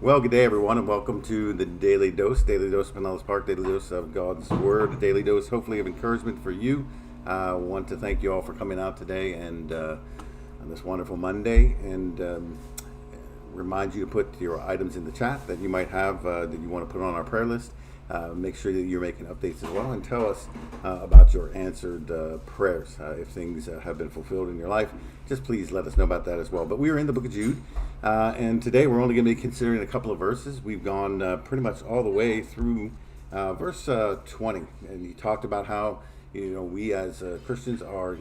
Well, good day, everyone, and welcome to the Daily Dose. Daily Dose of Pinellas Park, Daily Dose of God's Word, Daily Dose, hopefully, of encouragement for you. I want to thank you all for coming out today and on this wonderful Monday, and remind you to put your items in the chat that you might have that you want to put on our prayer list. Make sure that you're making updates as well, and tell us about your answered prayers. If things have been fulfilled in your life, just please let us know about that as well. But we are in the book of Jude, and today we're only going to be considering a couple of verses. We've gone pretty much all the way through verse 20, and he talked about how we as Christians are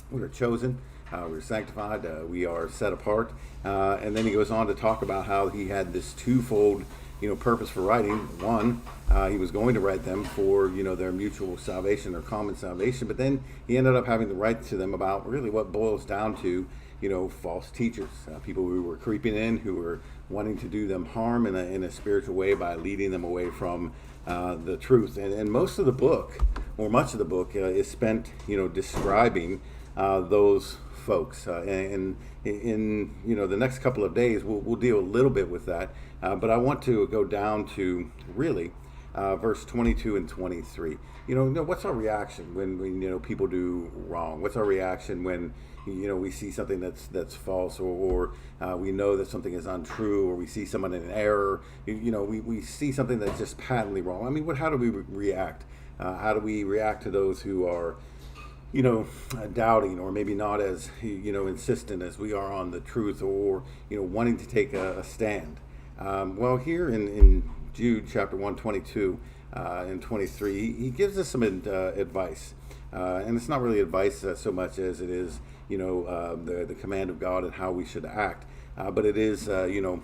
we are chosen. We're sanctified. We are set apart. And then he goes on to talk about how he had this twofold purpose for writing. One, he was going to write them for their mutual salvation, their common salvation, but then he ended up having to write to them about really what boils down to false teachers, people who were creeping in, who were wanting to do them harm in a spiritual way by leading them away from the truth. And most of the book, or much of the book, is spent describing those folks, and in the next couple of days we'll deal a little bit with that, but I want to go down to really verse 22 and 23. What's our reaction when people do wrong? What's our reaction when we see something that's false, or we know that something is untrue, or we see someone in an error? We see something that's just patently wrong. I mean, how do we react? How do we react to those who are doubting, or maybe not as insistent as we are on the truth, or wanting to take a stand? Well, here in Jude chapter 1, 22 and 23, he gives us some advice, and it's not really advice so much as it is the command of God and how we should act, but it is on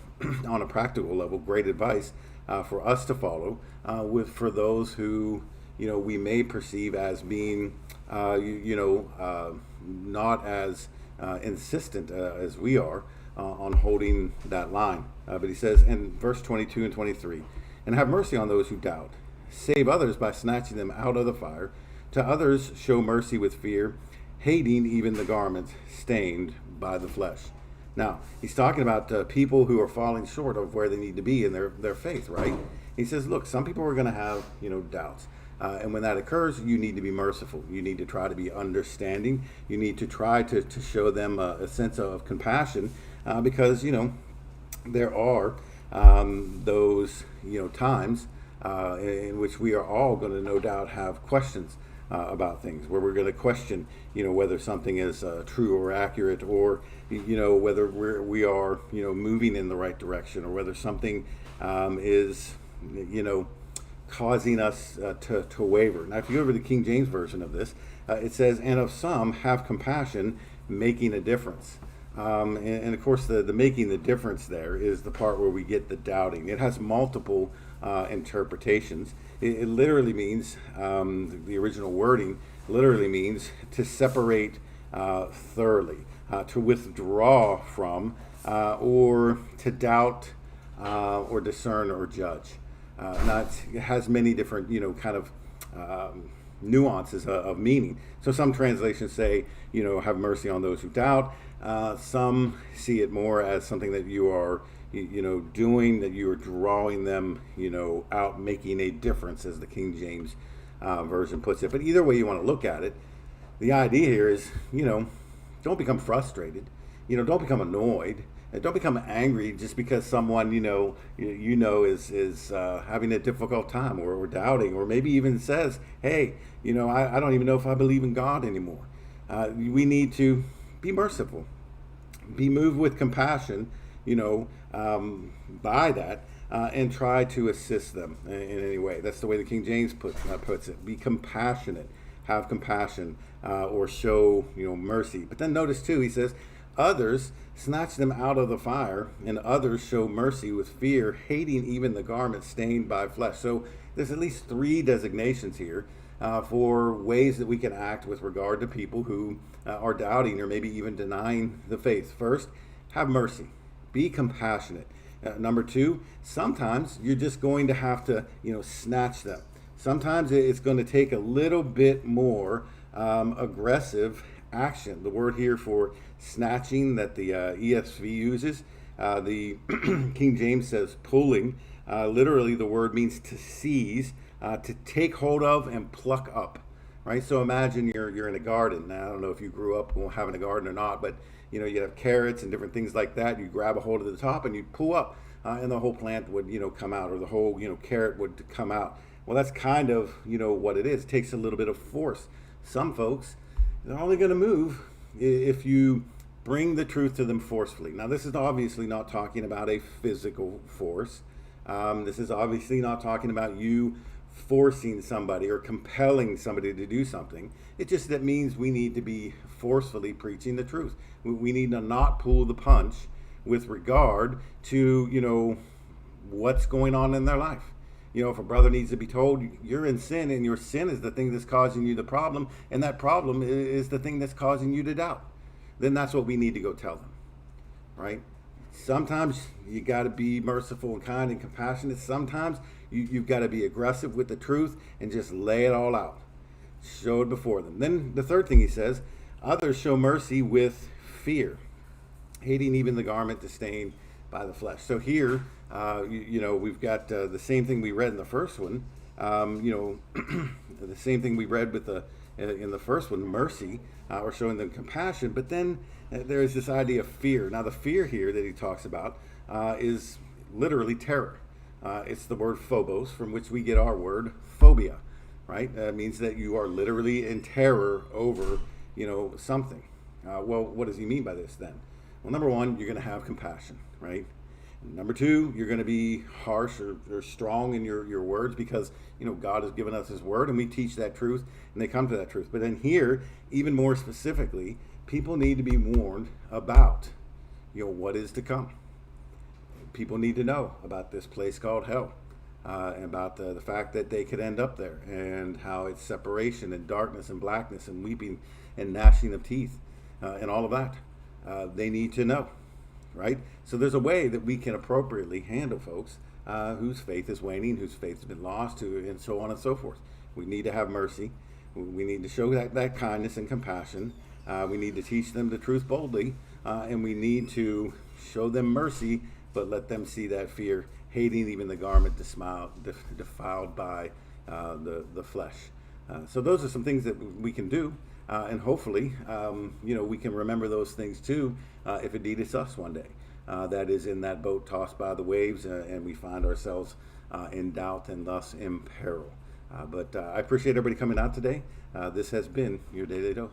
a practical level great advice for us to follow, for those who we may perceive as being not as insistent as we are on holding that line. But he says in verse 22 and 23, "And have mercy on those who doubt. Save others by snatching them out of the fire. To others show mercy with fear, hating even the garment stained by the flesh." Now, he's talking about people who are falling short of where they need to be in their faith, right? He says, look, some people are going to have doubts. And when that occurs, you need to be merciful. You need to try to be understanding. You need to try to show them a sense of compassion, because there are those times in which we are all going to no doubt have questions about things, where we're going to question whether something is true or accurate, or whether we are moving in the right direction, or whether something is causing us to waver. Now, if you go over the King James Version of this, it says, "And of some have compassion, making a difference." And of course, the making the difference there is the part where we get the doubting. It has multiple interpretations. It literally means, the original wording literally means to separate thoroughly, to withdraw from, or to doubt, or discern or judge. Now it has many different, kind of nuances of meaning. So some translations say, have mercy on those who doubt. Some see it more as something that you are, doing, that you are drawing them, out, making a difference, as the King James Version puts it. But either way you want to look at it, the idea here is, don't become frustrated. Don't become annoyed. And don't become angry just because someone is having a difficult time, or doubting, or maybe even says, "Hey, I don't even know if I believe in God anymore." We need to be merciful, be moved with compassion, by that, and try to assist them in any way. That's the way the King James puts it. Be compassionate, have compassion, or show mercy. But then notice too, he says, "Others snatch them out of the fire, and others show mercy with fear, hating even the garment stained by flesh." So there's at least three designations here for ways that we can act with regard to people who are doubting, or maybe even denying the faith. First, have mercy. Be compassionate. Number two, sometimes you're just going to have to, snatch them. Sometimes it's going to take a little bit more aggressive action. The word here for snatching that the ESV uses The King James says pulling. Literally, the word means to seize, to take hold of and pluck up. Right. So imagine you're in a garden. Now, I don't know if you grew up having a garden or not, but you have carrots and different things like that. You grab a hold of the top and you pull up, and the whole plant would come out, or the whole carrot would come out. Well, that's kind of what it is. It takes a little bit of force. Some folks, they're only going to move if you bring the truth to them forcefully. Now, this is obviously not talking about a physical force. This is obviously not talking about you forcing somebody or compelling somebody to do something. That means we need to be forcefully preaching the truth. We need to not pull the punch with regard to what's going on in their life. If a brother needs to be told you're in sin, and your sin is the thing that's causing you the problem, and that problem is the thing that's causing you to doubt, then that's what we need to go tell them, right? Sometimes you got to be merciful and kind and compassionate. Sometimes you've got to be aggressive with the truth and just lay it all out. Show it before them. Then the third thing he says, others show mercy with fear, hating even the garment disdained by the flesh. So here, we've got the same thing we read in the first one. The same thing we read in the first one, mercy, or showing them compassion. But then there's this idea of fear. Now, the fear here that he talks about is literally terror. It's the word phobos, from which we get our word phobia, right? That means that you are literally in terror over, something. Well, what does he mean by this then? Well, number one, you're going to have compassion, right? Number two, you're going to be harsh or strong in your words, because God has given us his word and we teach that truth and they come to that truth. But then here, even more specifically, people need to be warned about what is to come. People need to know about this place called hell, and about the fact that they could end up there, and how it's separation and darkness and blackness and weeping and gnashing of teeth, and all of that. They need to know. Right? So there's a way that we can appropriately handle folks whose faith is waning, whose faith has been lost, and so on and so forth. We need to have mercy. We need to show that kindness and compassion. We need to teach them the truth boldly, and we need to show them mercy, but let them see that fear, hating even the garment defiled by the flesh. So those are some things that we can do. And hopefully, we can remember those things too, if indeed it's us one day that is in that boat tossed by the waves, and we find ourselves in doubt and thus in peril. But I appreciate everybody coming out today. This has been your Daily Dose.